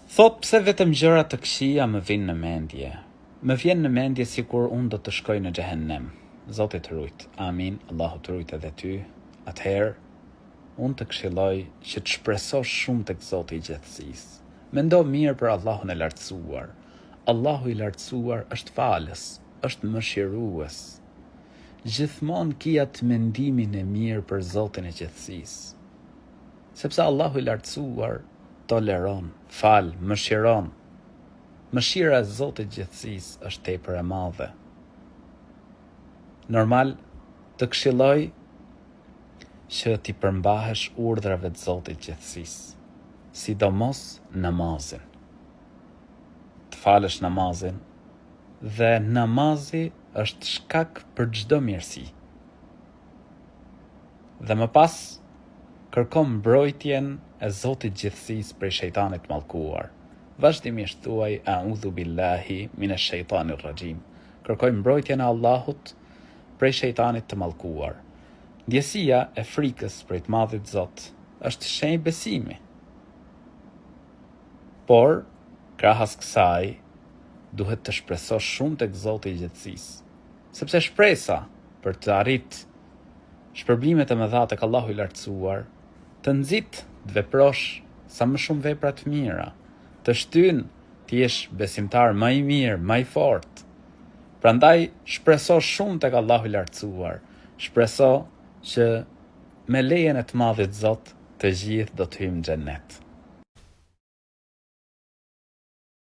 Thot pse vetëm gjëra të këqija më vinë në mendje. Më vjen në mendje sikur unë do të shkoj në xhehenem. Zoti të rujt. Amin. Allahu të rujt edhe ty. Atëherë, unë të këshilloj që të shpresosh shumë tek Zoti i gjithësisë. Mendo mirë për Allahun e lartësuar. Allahu i lartësuar është falës, është mëshirues. Gjithmonë kia të mendimin e mirë për Zotin e gjithësisë. Sepse Allahu i lartësuar toleron, fal, mëshiron. Mëshira e Zotit gjithësisë është tepër e madhe. Normal të këshilloj që ti përmbahesh urdhrave të Zotit gjithësisë, sidomos namazin. Të falësh namazin, dhe namazi është shkak për çdo mirësi. Dhe më pas, kërkom mbrojtjen e Zotit gjithësisë prej shejtanit mallkuar. Vazhdimisht thuaj a'udhu billahi minash shaitanir rajim. Kërkoj mbrojtjen e Allahut prej shejtanit të mallkuar. Ndjesia e frikës prej të madhit Zot është shenjë besimi. Por, krahas kësaj, duhet të shpresosh shumë tek Zoti i gjithësisë, sepse shpresa për të arrit shpërblimet e mëdha tek Allahu i lartësuar, të nxit të veprosh sa më shumë vepra të mira, të shtyn të jesh besimtar më i mirë, më i fortë. Prandaj shpreso shumë tek Allahu i lartësuar. Shpreso që me lejen e të madhit Zot të gjithë do të hyjmë në xhennet.